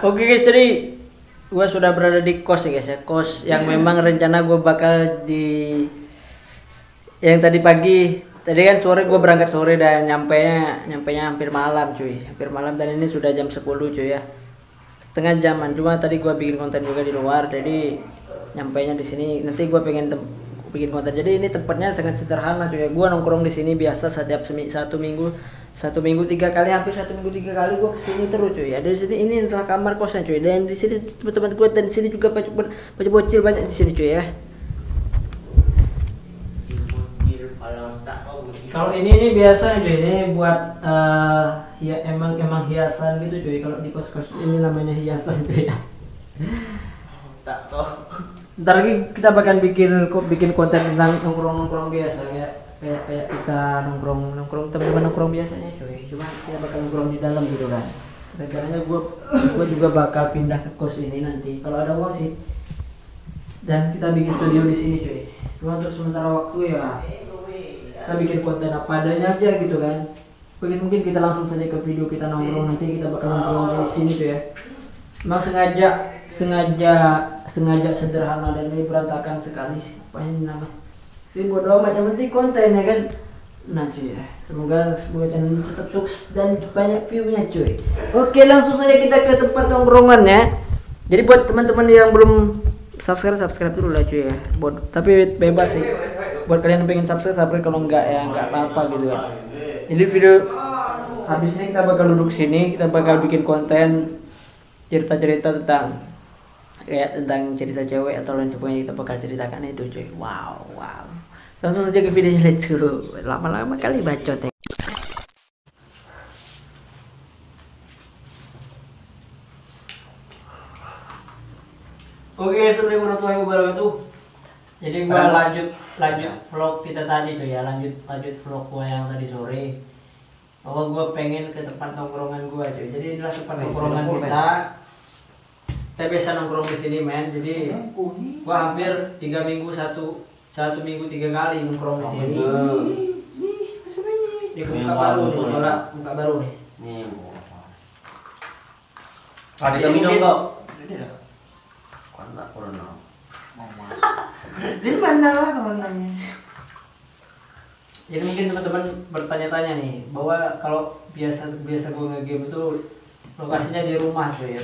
Oke guys, jadi gue sudah berada di kos ya guys ya, kos yang memang rencana gue bakal di yang tadi pagi. Tadi kan sore gue berangkat sore dan nyampe nya hampir malam cuy, hampir malam, dan ini sudah jam 10 cuy ya, setengah jaman. Cuma tadi gue bikin konten juga di luar, jadi nyampe nya di sini. Nanti gue pengen bikin konten. Jadi ini tempatnya sangat sederhana cuy ya. Gue nongkrong di sini biasa setiap satu minggu 3 kali, hampir 1 minggu 3 kali gue kesini terus cuy ya. Dari sini ini adalah kamar kosnya cuy, dan di sini teman-teman gue, dan di sini juga bocil banyak di sini cuy ya. Kalau ini biasa cuy, ini buat ya emang hiasan gitu cuy. Kalau di kos-kos ini namanya hiasan cuy ya. Tak tahu. Ntar lagi kita bakal bikin konten tentang nongkrong biasa kayak kita nongkrong teman-teman nongkrong biasanya cuy. Cuma kita bakal nongkrong di dalam gitu kan. Rencananya gue juga bakal pindah ke kos ini nanti kalau ada uang sih. Dan kita bikin studio di sini cuy. Cuma untuk sementara waktu ya kita bikin konten apa adanya aja gitu kan. Mungkin kita langsung saja ke video kita nongkrong, nanti kita bakal nongkrong di sini cuy ya. Emang sengaja sederhana dan ini berantakan sekali sih. Apa ini nama? Tapi bodo amat, yang penting konten ya kan. Nah cuy ya, semoga channel ini tetap sukses dan banyak view-nya cuy. Oke, langsung saja kita ke tempat nongkrongan ya. Jadi buat teman-teman yang belum subscribe dulu lah cuy ya. Tapi bebas sih. Buat kalian yang pengen subscribe, kalau enggak ya enggak apa-apa gitu kan. Jadi video habis ini kita bakal duduk sini, kita bakal bikin konten cerita-cerita tentang cerita cewek atau lain sebagainya. Kita bakal ceritakan itu cuy. Wow. Langsung saja ke videonya, let's go. Lama-lama kali bacot ya. Oke, assalamualaikum warahmatullahi wabarakatuh. Jadi gua lanjut vlog kita tadi cuy ya, lanjut vlog gua yang tadi sore. Bahwa gua pengen ke tempat nongkrongan gua cuy. Jadi inilah tempat nongkrongan kita. Kita biasa nongkrong di sini men. Jadi gua hampir 3 minggu satu minggu 3 kali nongkrong di sini. Ini muka baru nih. Nih. Ada minum kok. Karena corona. Di mana lah coronanya? Jadi mungkin teman-teman bertanya-tanya nih, bahwa kalau biasa gue nge-game itu lokasinya di rumah cuy.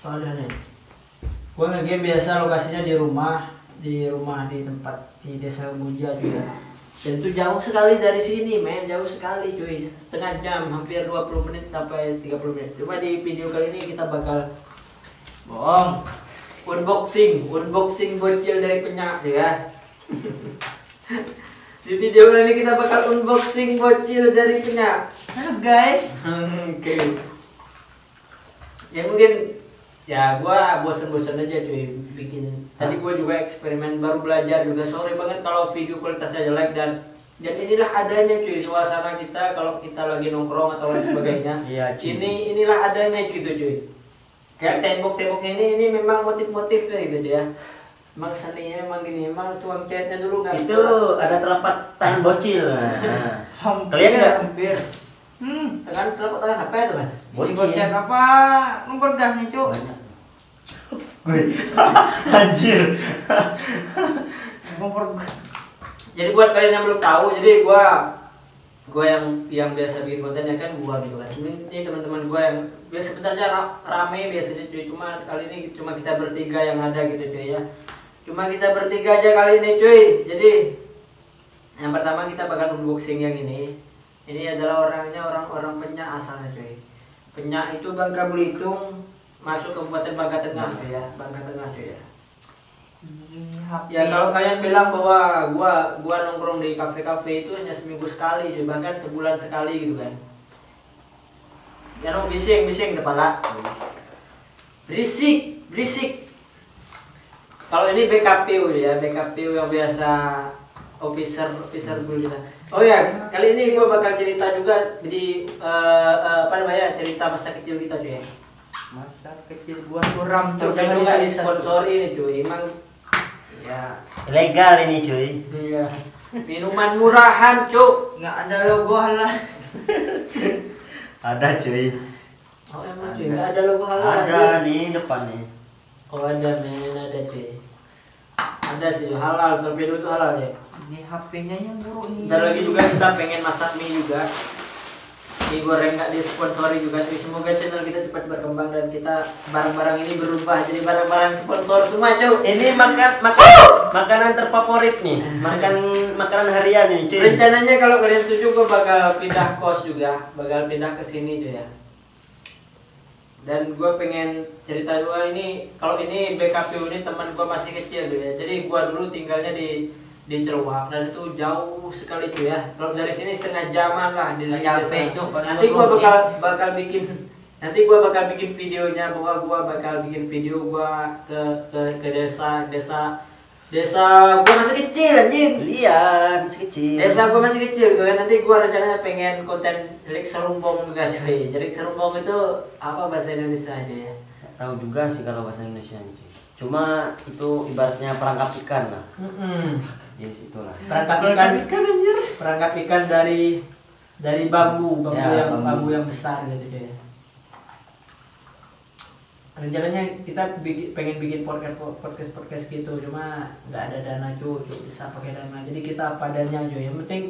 Soalnya nih, gue nge-game biasa lokasinya di rumah di tempat di desa Buja cuy ya. Dan itu jauh sekali dari sini men, jauh sekali cuy, setengah jam, hampir 20 menit sampai 30 menit. Cuma di video kali ini kita bakal unboxing bocil dari penyak ya. Di video kali ini kita bakal unboxing bocil dari penyak. Halo guys. Oke. Ya mungkin ya gua bosen-bosen aja cuy bikin. Tadi gua juga eksperimen, baru belajar juga. Sorry banget kalau video kualitasnya jelek, dan inilah adanya cuy suasana kita kalau kita lagi nongkrong atau lain sebagainya. Iya, inilah adanya gitu cuy. Kayak tembok-temboknya ini memang motif-motifnya gitu ya. Emang seninya emang gini, emang tuang catnya dulu nggak itu ada telapak tangan bocil. Hampir. Kelihatan nggak? Tangan telapak tangan apa itu mas? Bocil apa? Nomor gasnya cuk. Anjir. Nomor. Jadi buat kalian yang belum tahu, jadi gua yang biasa bikin konten ya kan gua gitu kan. Ini teman-teman gua yang biasa sebenarnya rame biasanya cuy, cuma kali ini cuma kita bertiga yang ada gitu cuy ya. Cuma kita bertiga aja kali ini cuy. Jadi yang pertama kita bakal unboxing yang ini. Ini adalah orang Penyak asalnya cuy. Penyak itu Bangka Belitung, masuk Kabupaten Bangka Tengah cuy ya, Bangka Tengah cuy ya. Ya kalau kalian bilang bahwa gua nongkrong di kafe-kafe itu hanya seminggu sekali cuy, bahkan sebulan sekali gitu kan. Ya no, bising kepala. Berisik. Kalau ini BKPU ya, BKPU yang biasa officer dulu kita. Oh ya, kali ini gua bakal cerita juga di cerita masa kecil kita cuy ya. Masa kecil gua suram Tuh cuk. jangan nggak disponsori nih cuy, emang ya Legal ini cuy. iya. Minuman murahan cuk. Nggak ada logo lah. Ada cuy. Oh emang cuy, nggak ada logo halal Ada nih depan nih. Oh ada men, ada cuy. Ada sih halal, torpedo itu halal ya. Ini HP-nya yang buruk nih. Dan lagi juga kita pengen masak mie juga. Mie goreng nggak disponsori juga cuy. Semoga channel kita cepat berkembang dan kita barang-barang ini berubah jadi barang-barang sponsor semua cuy. Ini makanan terfavorit nih. Makanan harian ini, cuy. Rencananya kalau kalian setuju gue bakal pindah kos juga, bakal pindah ke sini cuy ya. Dan gue pengen cerita dua ini, kalau ini BKPU ini teman gue masih kecil tuh ya. Jadi gue dulu tinggalnya di Celuak dan itu jauh sekali tuh ya. Kalau dari sini setengah jaman lah di desa. Nanti gue bakal bikin videonya bahwa gue bakal bikin video gue ke desa gue masih kecil anjing. Lihat, masih kecil. Desa gue masih kecil gitu kan, nanti gue rencananya pengen konten Jelik Serumpong juga cuy. Jelik Serumpong itu apa bahasa Indonesia aja ya? Nggak tahu juga sih kalau bahasa Indonesia nih, cuy. Cuma itu ibaratnya perangkap ikan lah. Ya situlah. Perangkap ikan dari bambu Ya, bambu yang besar gitu cuy. Rencananya kita pengen bikin podcast gitu, cuma nggak ada dana cuy, bisa pakai dana. Jadi kita padanya cuy. Yang penting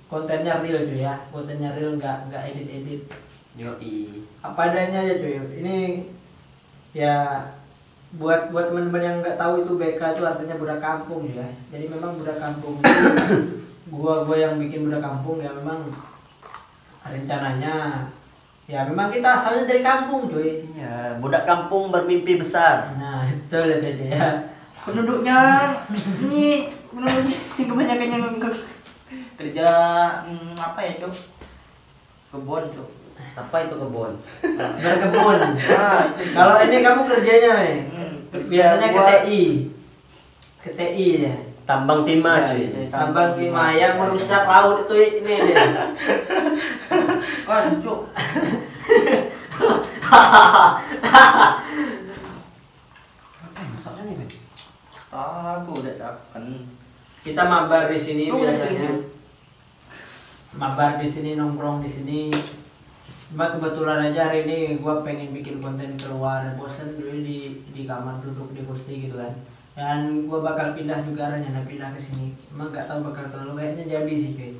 kontennya real cuy ya, kontennya real nggak edit. Yoi. Apa adanya aja cuy. Ini ya buat teman-teman yang nggak tahu itu BK itu artinya budak kampung ya. Jadi memang budak kampung itu gua yang bikin budak kampung ya, memang rencananya ya memang kita asalnya dari kampung cuy. Ya, budak kampung bermimpi besar. Nah itu lihat aja ya. Penduduknya kebanyakan yang kerja apa ya cuk? Kebun cuk. Apa itu kebun? Berkebun. Nah, Kalau ini kamu kerjanya nih biasanya ke gua- TI ya. Tambang timah, cuy. Tambang timah yang merusak laut itu ini deh. Kan cuk. Apa yang masaknya nih, Ben? Aku udah takkan. Kita mabar di sini Oh, biasanya. iya. Mabar di sini, nongkrong di sini. Cuma kebetulan aja hari ini gua pengen bikin konten keluar, bosen dulu di kamar duduk di kursi gitu kan. Dan gua bakal pindah juga, rencana pindah ke sini. Cuma nggak tahu bakal terlalu, kayaknya jadi sih cuy.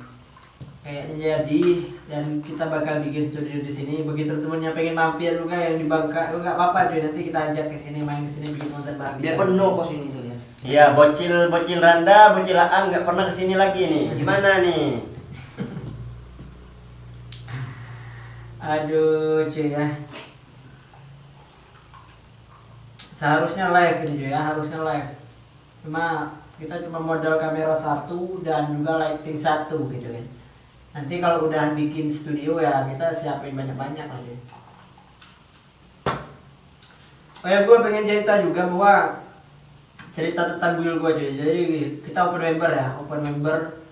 Kayaknya jadi, dan kita bakal bikin studio di sini. Bagi teman-teman yang pengen mampir juga yang di Bangka, nggak apa-apa cuy. Nanti kita ajak ke sini, main ke sini bikin konten bareng. Biar penuh kos ini tuh ya. Iya, bocil Randa, bocil Aan nggak pernah kesini lagi nih. Gimana nih? Aduh cuy ya. Seharusnya live ini cuy ya, harusnya live. Kita cuma modal kamera 1 dan juga lighting 1 gitu kan. Nanti kalau udah bikin studio ya kita siapin banyak-banyak lah cuy. Oh ya, gue pengen cerita juga bahwa cerita tentang build gue cuy. Jadi kita open member ya, open member.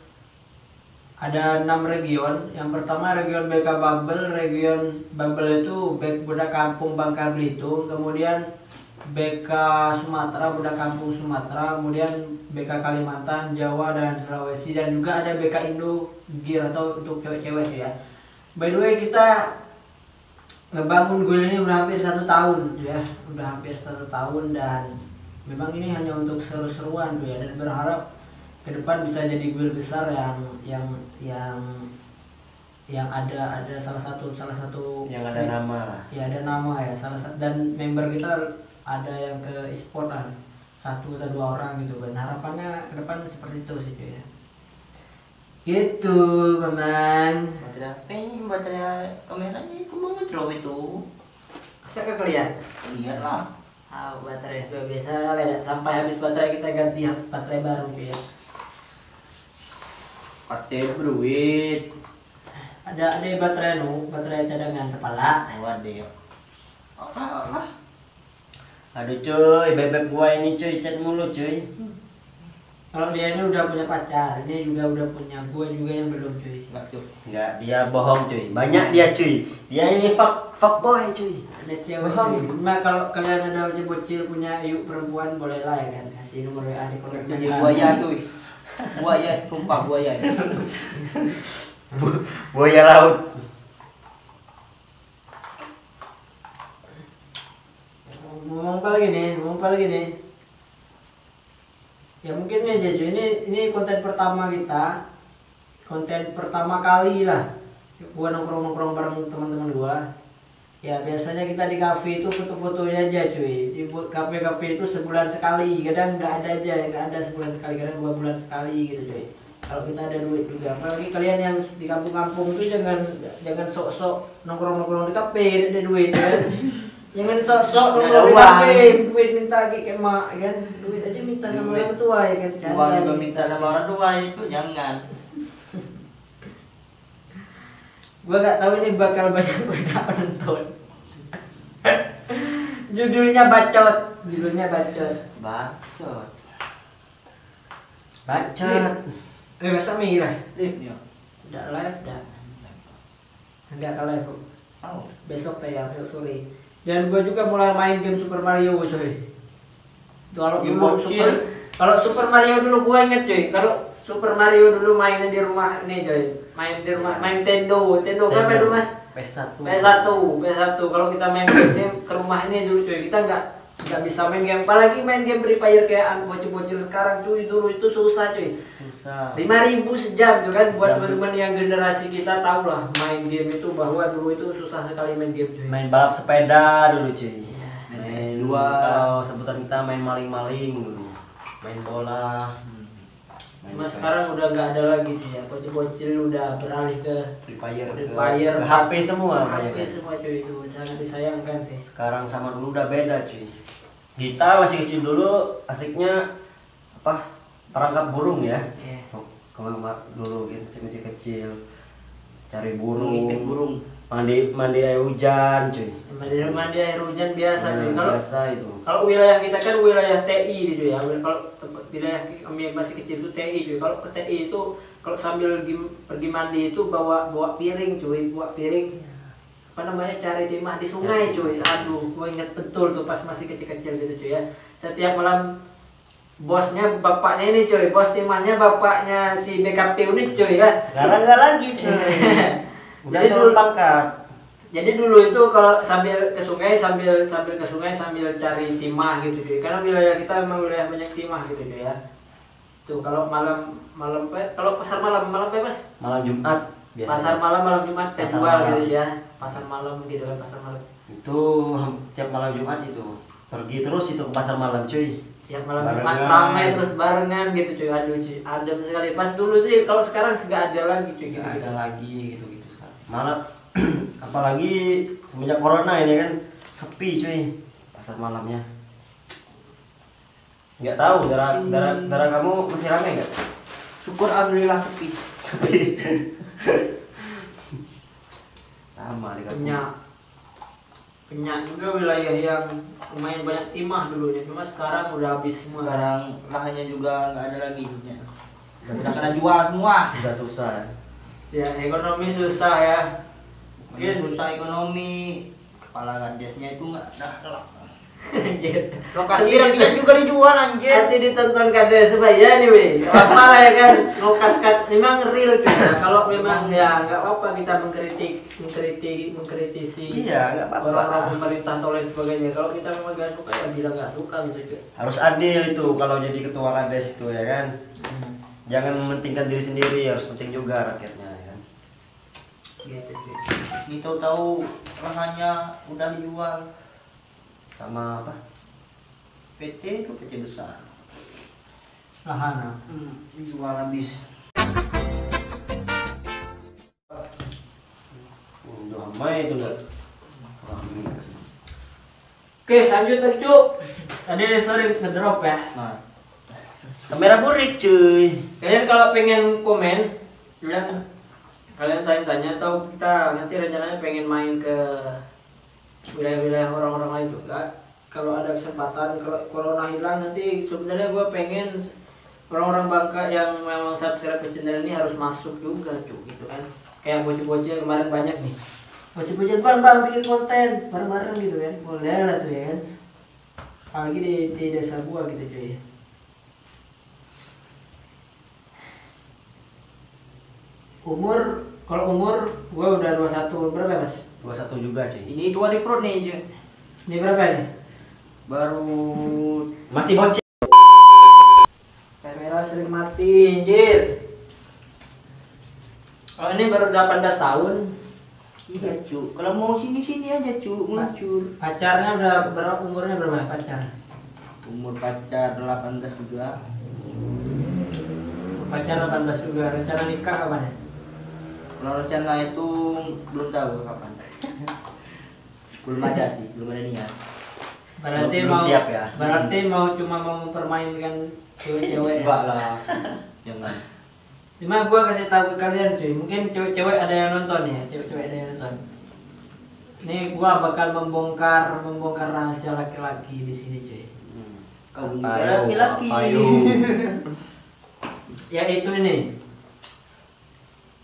Ada 6 region. Yang pertama region BK Babel. Region Babel itu budak kampung Bangka Belitung. Kemudian BK Sumatera, budak kampung Sumatera. Kemudian BK Kalimantan, Jawa dan Sulawesi. Dan juga ada BK Indo Gear atau untuk cewek-cewek ya. By the way, kita ngebangun guild ini udah hampir 1 tahun ya. Udah hampir 1 tahun dan memang ini hanya untuk seru-seruan tuh ya. Dan berharap ke depan bisa jadi guild besar yang ada salah satu Yang ada nama lah. ya, ada nama ya, dan member kita ada yang ke e-sport lah, 1 atau 2 orang gitu kan. Harapannya ke depan seperti itu sih cuy ya. Gitu teman. Baterai kameranya itu mengedrop itu. Bisa kelihatan? Lihat lah. Baterai biasa beda. Sampai habis baterai kita ganti baterai baru cuy ya. Pakai beruit. Ada baterai cadangan kepala. Waduh. Lah. Aduh cuy, bebek gua ini cuy, chat mulu cuy. Kalau dia ini udah punya pacar, dia juga udah punya, gua juga yang belum cuy. Enggak cuk. Enggak, dia bohong cuy. Banyak dia cuy. Dia ini fuck boy cuy. Ada cewek cuy. Nah kalau kalian ada bocil punya yuk perempuan boleh lah ya kan, kasih nomor WA di kolom Jadi komentar. buaya tuh. Buaya, sumpah buaya. Buaya laut. Ngomong apa lagi nih. Ya mungkin aja cuy, ini konten pertama kita. Konten pertama kali lah. Gua nongkrong bareng teman-teman gua. Ya biasanya kita di kafe itu foto-fotonya aja cuy. Di kafe-kafe itu sebulan sekali, kadang nggak ada sebulan sekali, kadang 2 bulan sekali gitu cuy. Kalau kita ada duit juga, apalagi kalian yang di kampung-kampung itu jangan sok-sok nongkrong di kafe, ada duit kan. Jangan sok-sok nongkrong di kafe, duit minta ke mak kan. Duit aja minta sama orang tua ya kan. Uang juga minta sama orang tua itu jangan. Gua nggak tahu ini bakal banyak nggak penonton. Judulnya bacot. Bacot. Masa mirah? Live ya. Udah live dah. Enggak ke live. Oh. Besok ya, besok sore. Dan gua juga mulai main game Super Mario coy. Kalau Super Mario dulu gua inget coy. Kalau Super Mario dulu mainnya di rumah nih coy. Main di rumah, main Nintendo berapa dulu Mas? PS1. Kalau kita main game ke rumah ini dulu coy, kita nggak bisa main game, apalagi main game Free Fire kayak bocil-bocil sekarang cuy. Dulu itu susah cuy. 5.000 sejam tuh kan, buat teman-teman yang generasi kita tahu lah main game itu, bahwa dulu itu susah sekali main game cuy. Main balap sepeda dulu cuy. Main kalau sebutan kita main maling-maling dulu. Main bola. Mas sekarang udah nggak ada lagi tuh ya, bocil-bocil udah beralih ke Free Fire, ke HP semua. HP semua cuy, itu sangat disayangkan sih. Sekarang sama dulu udah beda cuy. Kita masih kecil dulu asiknya apa, perangkap burung ya. Kalau dulu kita masih kecil cari burung, mandi air hujan cuy. Mandi air hujan biasa cuy. Kalau wilayah kita kan wilayah TI gitu ya. Kalau wilayah kami masih kecil itu TI cuy. Kalau ke TI itu kalau sambil pergi mandi itu bawa piring cuy, apa namanya, cari timah di sungai cuy. Aduh, gue ingat betul tuh pas masih kecil-kecil gitu cuy ya. Setiap malam bosnya bapaknya ini cuy, bos timahnya bapaknya si BKP unit cuy ya. Sekarang nggak lagi cuy. Udah turun pangkat. Jadi dulu itu kalau sambil ke sungai sambil cari timah gitu cuy. Karena wilayah kita memang wilayah banyak timah gitu cuy ya. Tuh kalau kalau pasar malam apa Mas? Malam Jumat biasanya. Pasar malam Jumat jual gitu ya. Pasar malam gitu kan, pasar malam. Itu tiap malam Jumat itu pergi terus itu ke pasar malam cuy. Tiap malam Jumat ramai terus barengan gitu cuy. Aduh cuy, adem sekali. Pas dulu sih, kalau sekarang nggak ada lagi cuy. Nggak ada lagi gitu sekarang. Malah apalagi semenjak corona ini kan sepi cuy pasar malamnya. Nggak tahu darah kamu masih ramai nggak? Syukur alhamdulillah sepi. Sama di kampung. Penyak juga wilayah yang lumayan banyak timah dulunya, cuma sekarang udah habis semua. Sekarang lahannya juga nggak ada lagi. Udah kena jual semua. Udah susah ya. Ekonomi susah ya. Mungkin susah ekonomi. Kepala gadesnya itu nggak ada. Anjir. Lokasi rakyat juga dijual anjir. Nanti ditonton kades sebaya nih weh. Apa lah ya kan, lokat memang real juga. Kalau memang ya nggak apa-apa kita mengkritisi. Iya, nggak apa-apa. Orang-orang pemerintah atau lain sebagainya. Kalau kita memang nggak suka ya bilang nggak suka gitu juga. Harus adil itu kalau jadi ketua kades itu ya kan. Jangan mementingkan diri sendiri, harus penting juga rakyatnya ya kan. Gitu cuy. Kita tahu lahannya udah dijual. Sama apa? PT itu PT besar. Lahana. Dijual habis. Ramai itu enggak? Oke, lanjut lagi cuk. Tadi sorry ngedrop ya. Nah, Kamera burik cuy. Kalian kalau pengen komen, kalian tanya-tanya, atau kita nanti rencananya pengen main ke wilayah-wilayah orang-orang lain juga. Kalau ada kesempatan, kalau corona hilang nanti sebenarnya gue pengen orang-orang Bangka yang memang subscribe ke channel ini harus masuk juga cuy gitu kan. Kayak bocil-bocil kemarin banyak nih. Bocil-bocil bang bikin konten bareng-bareng gitu kan. Boleh lah tuh ya kan. Apalagi di desa gua gitu cuy. Kalau umur gua udah 21, berapa Mas? 21 juga cuy. ini tua di perut nih. Ini berapa nih? Baru Masih bocil. Kamera sering mati, anjir. Kalau ini baru 18 tahun. iya cu. Kalau mau sini aja cu, muncul. Pacarnya udah berapa, umurnya berapa pacar? Umur pacar 18 juga. Pacar 18 juga, rencana nikah kapan ya? Kalau rencana itu belum tahu kapan. Belum ada sih, belum ada niat. Berarti Belum mau siap ya? Berarti cuma mau mempermainkan cewek-cewek. Enggak lah. Jangan. Cuma gua kasih tahu ke kalian cuy, mungkin cewek-cewek ada yang nonton ya, cewek-cewek ada yang nonton. Ini gua bakal membongkar rahasia laki-laki di sini cuy. Kau Ayo, laki-laki. ayo. Yaitu ini.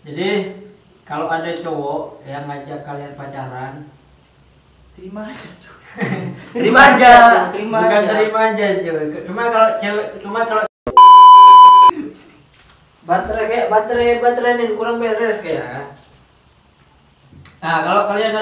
Jadi kalau ada cowok yang ngajak kalian pacaran, Terima aja cu. Terima aja. Terima bukan aja. terima aja cuy. Cuma kalau baterai ini kurang beres kayak. Nah, kalau kalian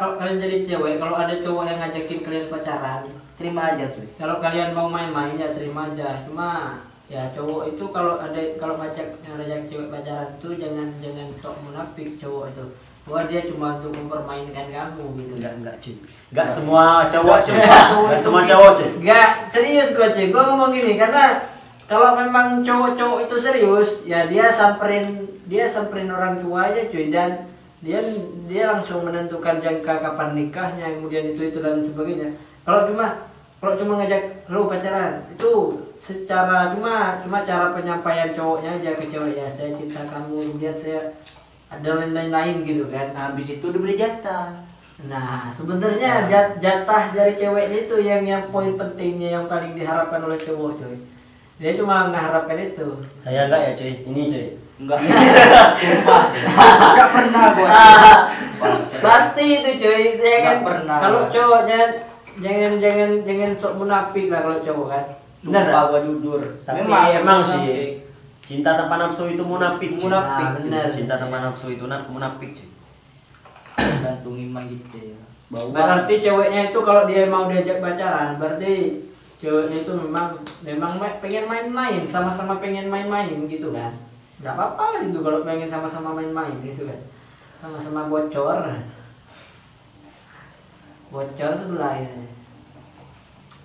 kalau kalian jadi cewek, kalau ada cowok yang ngajakin kalian pacaran, Terima aja cu. kalau kalian mau main-main ya terima aja. Cuma ya cowok itu kalau ngajak cewek pacaran itu jangan sok munafik cowok itu. Bahwa dia cuma untuk mempermainkan kamu gitu. Enggak, cuy. Enggak semua cowok, cuy. Enggak semua Enggak semua cowok, cuy. Enggak, serius gue cuy. Gue ngomong gini karena kalau memang cowok-cowok itu serius, ya dia samperin orang tua aja cuy, dan dia langsung menentukan jangka kapan nikahnya, kemudian itu dan sebagainya. Kalau cuma ngajak lu pacaran, itu cuma cara penyampaian cowoknya aja ke cewek, ya saya cinta kamu, kemudian saya ada lain-lain gitu kan. Nah, habis itu udah beli jatah. Nah, sebenarnya jatah dari ceweknya itu yang poin pentingnya yang paling diharapkan oleh cowok cuy. Dia cuma mengharapkan itu. Saya enggak ya, cuy. Ini, cuy. Enggak. Enggak pernah gua. Pasti itu cuy. Ya kan? Nggak pernah. Kalau cowoknya jangan sok munafik lah kalau cowok kan. Benar Sumpah tak? gua jujur. Tapi emang munafik. sih. Cinta tanpa nafsu itu munafik, cuy. Munafik. Nah, bener. Cinta tanpa nafsu itu munafik, cuy. Gantung iman gitu ya. Bahwa Berarti ceweknya itu kalau dia mau diajak pacaran, berarti ceweknya itu memang pengen main-main, sama-sama pengen main-main gitu kan. Enggak apa-apa gitu kalau pengen sama-sama main-main gitu kan. Sama-sama bocor sebelah ini.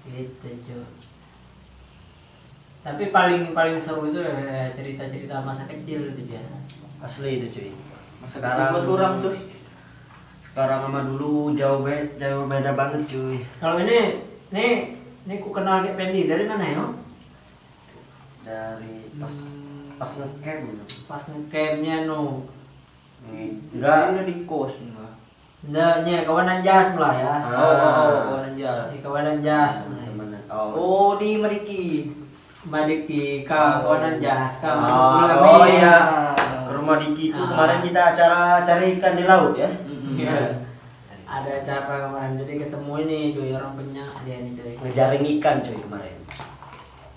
Gitu cuy. Tapi paling seru itu ya cerita-cerita masa kecil gitu ya. Asli itu, cuy. sekarang gua suram tuh. Sekarang sama dulu jauh beda banget, cuy. Kalau ini ku kenal Kak Pendi dari mana ya? Dari pas ngecamp. Pas ngecampnya no. Enggak. Ini di kos enggak. Ndaknya kawanan jas lah ya. Oh, aja. Di kawanan jas. Teman. Oh. Oh, di Meriki. Madiki kawanan jas ka masuk Oh, bulan oh Mei. iya. Ke rumah Diki itu kemarin kita acara cari ikan di laut ya. Iya. Ada acara kemarin, jadi ketemu ini cuy orang penyak dia nih cuy. Ngejaring ikan, cuy, kemarin.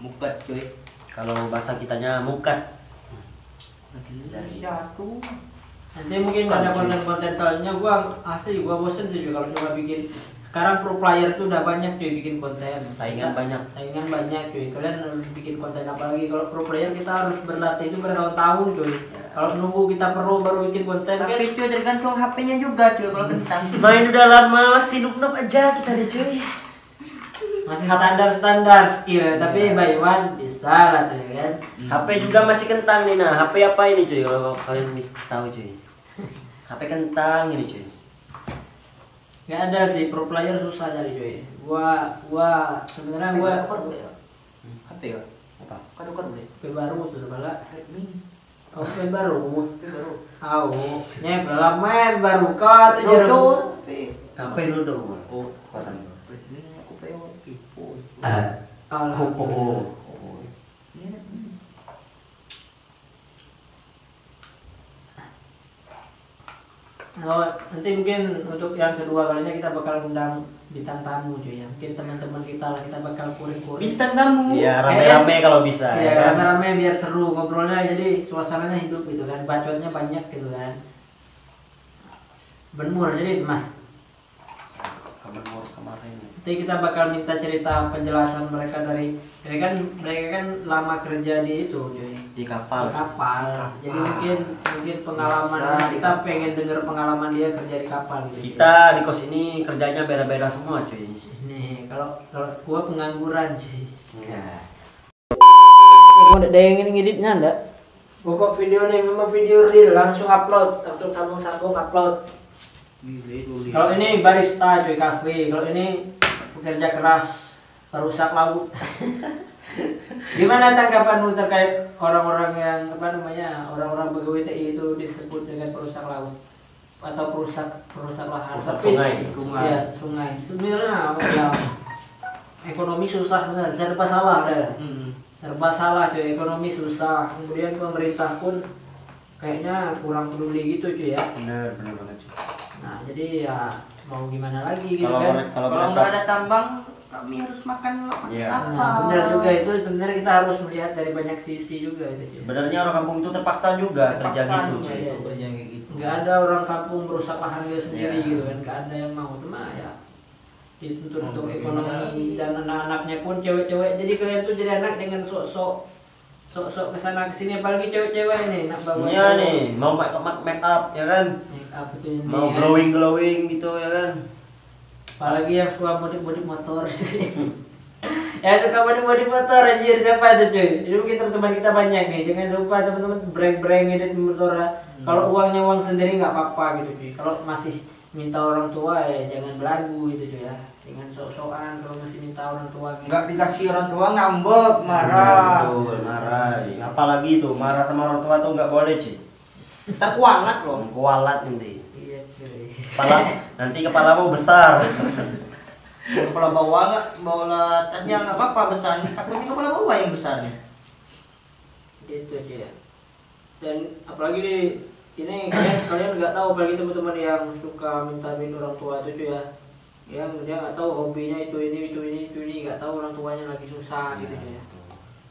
Mukat cuy. Kalau bahasa kitanya mukat. Jatuh. Nanti mungkin ada konten-konten selanjutnya gua bosen sih cuy kalau coba bikin. Sekarang pro player tuh udah banyak cuy bikin konten. Saingan banyak. Saingan banyak cuy. Kalian harus bikin konten apa lagi? Kalau pro player kita harus berlatih itu bertahun-tahun cuy. Kalau nunggu kita perlu baru bikin konten kan. Tapi cuy tergantung HP-nya juga cuy kalau kentang. Main udah lama, masih noob aja kita deh, cuy. Masih standar skill, tapi by one bisa lah tuh ya kan. HP juga masih kentang nih. Nah, HP apa ini, cuy? Kalau kalian bisa tahu, cuy. HP kentang ini, cuy. Gak ada sih pro player susah cari cuy. Gua sebenarnya gua HP ya? Apa? Kan boleh. HP baru tuh sebelah. Redmi. Oh, HP baru. Tahu. Nya main baru ka tuh jarum. HP dulu. Oh, kosan. Redmi aku pengen Vivo. Alhamdulillah. Oh, nanti mungkin untuk yang kedua kalinya kita bakal undang bintang tamu cuy ya. Mungkin teman-teman kita lah, kita bakal kurik-kurik. Bintang tamu. Iya, rame-rame kalau bisa. Iya, ya kan? rame-rame biar seru ngobrolnya, jadi suasananya hidup gitu kan, bacotnya banyak gitu kan. Bener jadi itu mas. kemarin. Nanti kita bakal minta cerita penjelasan mereka dari mereka kan lama kerja di itu cuy. Di kapal. Di kapal. Jadi mungkin pengalaman kita pengen denger pengalaman dia kerja di kapal gitu. Kita di kos ini kerjanya beda-beda semua cuy. Nih, kalau gua pengangguran cuy. Ya. Gua ada yang ngeditnya enggak? Pokok video nih memang video real langsung upload, langsung sambung upload. Kalau ini barista cuy kafe, kalau ini pekerja keras perusak laut. Gimana tanggapanmu terkait orang-orang yang orang-orang pegawai TI itu disebut dengan perusak laut atau perusak lahan? Perusak Tapi, sungai. Iya, sungai. Sebenarnya ya, ekonomi susah benar, serba salah dah. Serba salah cuy, ekonomi susah. Kemudian pemerintah pun kayaknya kurang peduli gitu cuy ya. Bener banget cuy. Nah, jadi ya mau gimana lagi gitu Kalau kan. Kalau nggak ada tambang, kami harus makan pakai Iya. apa? Nah, benar juga itu sebenarnya kita harus melihat dari banyak sisi juga itu. cuy. Sebenarnya orang kampung itu terpaksa juga kerja Paksaan gitu juga cuy. itu kerja kayak gitu. Nggak ada orang kampung merusak lahan dia sendiri Iya. gitu kan, nggak ada yang mau, cuma ya dituntut Mau untuk gimana ekonomi dan anak-anaknya pun cewek-cewek. Jadi kalian tuh jadi anak dengan sok-sok kesana kesini, apalagi cewek-cewek nih nak bawa Iya nih, mau make up ya kan? make up itu ini Mau kan. glowing gitu ya kan? Apalagi yang suka modif motor cuy. Ya suka modif motor anjir, siapa itu cuy? Itu mungkin teman-teman kita banyak nih. Jangan lupa teman-teman breng edit motor. Kalau uangnya uang sendiri nggak apa-apa gitu cuy. Kalau masih minta orang tua ya jangan belagu gitu cuy ya. Jangan sok-sokan kalau masih minta orang tua gitu. Nggak dikasih orang tua ngambek, marah. Betul, marah. Apalagi itu marah sama orang tua tuh nggak boleh cuy. Terkualat loh. Kualat nanti. Iya cuy. Nanti kepalamu besar. Kepala bawah nggak, bola tasnya nggak apa-apa besar. Takutnya kepala bawah yang besar nih. Gitu cuy ya. Dan apalagi nih ini kalian nggak tahu, apalagi teman-teman yang suka minta orang tua itu cuy ya, yang dia nggak tahu hobinya itu ini nggak tahu orang tuanya lagi susah gitu cuy ya.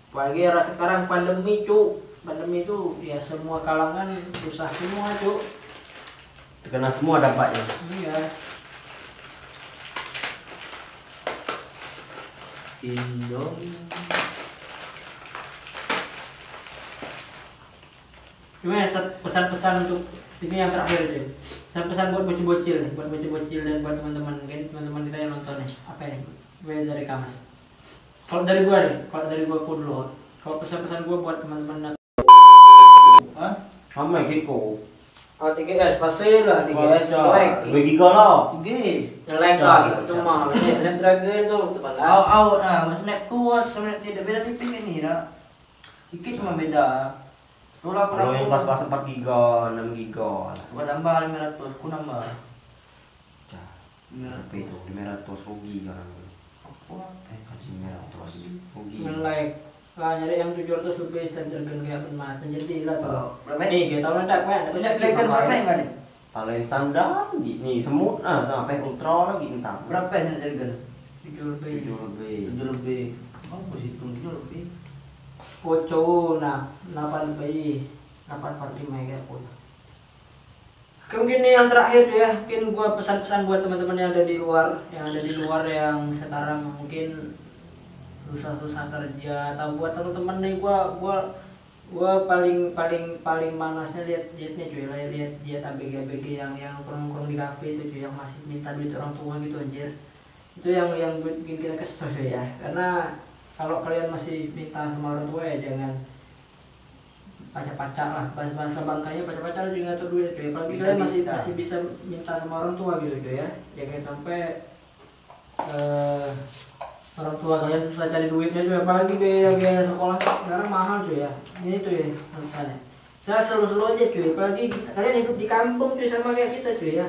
Apalagi era sekarang pandemi itu ya semua kalangan susah semua cuy. Terkena semua dampaknya. Iya. Indomie. Gimana pesan-pesan untuk ini yang terakhir deh. Pesan-pesan buat bocil-bocil dan buat teman-teman kita yang nonton nih. Apa ini? Gue dari Kamas. Kalau dari gua dulu. Kalau pesan-pesan gua buat teman-teman. Hah? Sama Kiko. Oh 3S pasti lah 3S like. Bagi kalau. Tiga. Like lah gitu cuma. Ini Snapdragon tuh teman. Nah, snap kuat, snap tidak beda tipis ini, nak. Dikit cuma beda. Tulah Kalau yang pas-pas 4 giga, 6 giga. Gua tambah 500, ku nambah. Berapa itu? 500 rugi orang. Kasih 500 rugi. Like. Lah nyari yang 700 lebih Snapdragon kayak emas dan jadi lah tuh. Oh, berapa? Nih, kita tahu enggak Pak? Punya Dragon berapa enggak nih? Paling standar nih semut sampai ultra lagi entar. Berapa yang Dragon? 7 lebih. 7 lebih. 7 lebih. Oh, hitung 7 lebih. Poco, nah 8 lebih 845 ya pun. Mungkin ini yang terakhir tuh ya, mungkin gua pesan-pesan buat teman-teman yang ada di luar, yang sekarang mungkin susah-susah kerja, atau buat teman-teman nih gua paling manasnya lihat cuy, lihat ABG yang nongkrong di kafe itu cuy, yang masih minta duit orang tua gitu anjir. Itu yang bikin kita kesel cuy ya, karena kalau kalian masih minta sama orang tua ya jangan pacak-pacak lah, bahasa bangkanya pacak-pacak juga ngatur duit cuy, apalagi kalian masih bisa minta sama orang tua gitu cuy ya, jangan sampai orang tua kalian susah cari duitnya cuy, apalagi biaya sekolah sekarang mahal cuy ya, ini tuh ya maksudnya. Nah selalu aja cuy, apalagi kalian hidup di kampung cuy sama kayak kita cuy ya.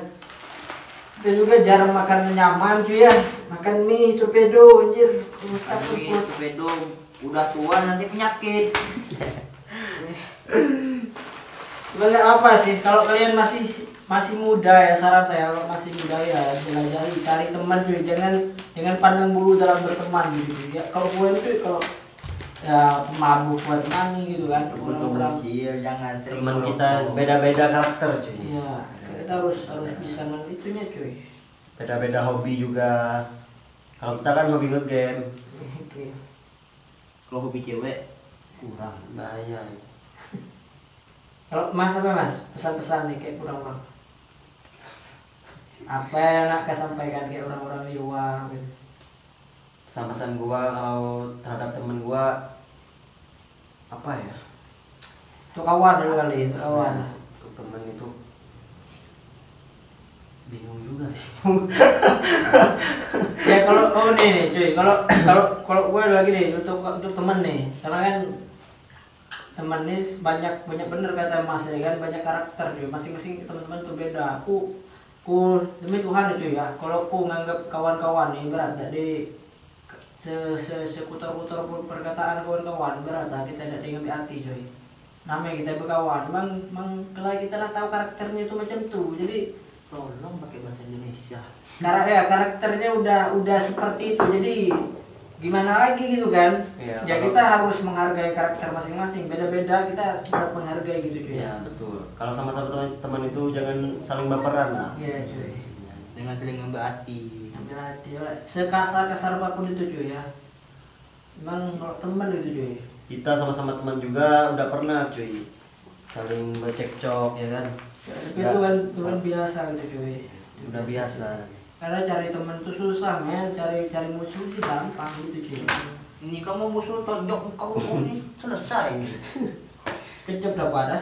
Kita juga jarang makan nyaman cuy ya, makan mie torpedo anjir, rusak perut. Torpedo udah tua nanti penyakit. Sebenarnya apa sih kalau kalian masih muda ya, saran saya kalau masih muda ya belajar cari teman cuy, jangan pandang bulu dalam berteman gitu ya. Kalau gue itu kalau ya mabuk buat mani gitu kan, orang-orang jangan sering Teman kita beda-beda karakter cuy. iya, kita harus bisa itunya cuy. beda-beda hobi juga. Kalau kita kan hobi nge-game. Oke. Kalau hobi cewek kurang. Nah iya. Kalau Mas apa Mas? Pesan-pesan nih kayak kurang-kurang. Apa yang nak sampaikan kayak orang-orang di luar gitu. Pesan-pesan gua kalau terhadap temen gua apa ya? Itu kawan dulu kali, itu kawan. Untuk temen itu bingung juga sih. Ya kalau nih cuy, kalau gue lagi nih untuk temen nih, karena kan temen nih banyak bener kata Mas ya kan, banyak karakter cuy, masing-masing teman-teman tuh beda. Ku demi Tuhan cuy ya, kalau ku nganggap kawan-kawan ini berat dari seputar-putar perkataan kawan-kawan berat kita tidak diambil hati cuy. Namanya kita berkawan, mang kalau kita lah tahu karakternya itu macam tuh, jadi Tolong pakai bahasa Indonesia. karakternya udah seperti itu, jadi gimana lagi gitu kan. Iya, Ya kita harus menghargai karakter masing-masing, beda-beda kita tetap menghargai gitu cuy. Ya betul. Kalau sama-sama teman itu jangan saling baperan lah. Iya cuy, Dengan saling ngambil hati. ambil hati lah. Sekasar apapun itu cuy ya, emang kalau teman gitu cuy. Kita sama-sama teman juga udah pernah cuy saling bercekcok ya kan. Tapi Ya, itu kan biasa gitu cuy. udah biasa. Karena cari teman tuh susah men, cari musuh sih gampang gitu cuy. Ini kamu musuh tonjok kau ini selesai. Sekejap dapat ada.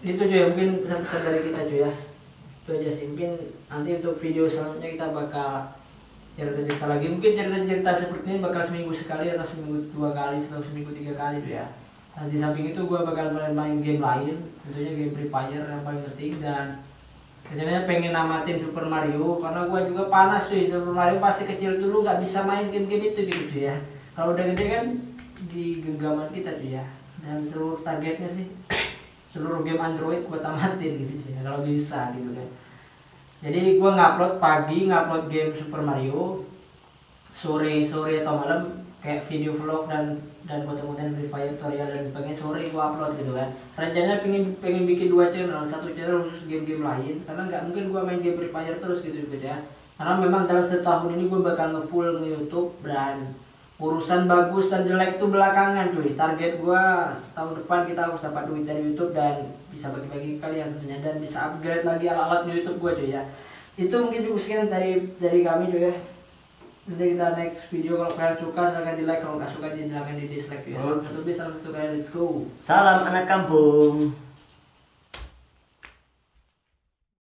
Itu cuy mungkin pesan-pesan dari kita cuy ya. Itu aja sih, mungkin nanti untuk video selanjutnya kita bakal cerita-cerita lagi. Mungkin cerita-cerita seperti ini bakal seminggu sekali atau seminggu 2 kali atau seminggu 3 kali tuh ya. Nah, di samping itu gue bakal main game lain, tentunya game Free Fire yang paling penting, dan rencananya pengen namatin Super Mario karena gue juga panas cuy. Super Mario pasti kecil dulu nggak bisa main game-game itu gitu cuy ya. Kalau udah gede kan di genggaman kita cuy ya. Dan seluruh targetnya sih seluruh game Android gue tamatin gitu cuy ya, kalau bisa gitu kan. Jadi gue ngupload pagi, ngupload game Super Mario, sore atau malam kayak video vlog dan konten-konten Free Fire tutorial dan sebagainya, sore gua upload gitu kan. Rencananya pengen bikin 2 channel, satu channel khusus game-game lain karena nggak mungkin gua main game Free Fire terus gitu ya. Karena memang dalam setahun ini gua bakal nge-full nge-YouTube, dan urusan bagus dan jelek itu belakangan cuy. Target gua setahun depan kita harus dapat duit dari YouTube dan bisa bagi-bagi ke kalian tentunya, dan bisa upgrade lagi alat-alat YouTube gua cuy ya. Itu mungkin cukup sekian dari kami cuy ya. Nanti kita next video, kalau kalian suka silahkan di like, kalau nggak suka silahkan di dislike ya. Salam satu bis, salam satu kalian, let's go. Salam anak kampung.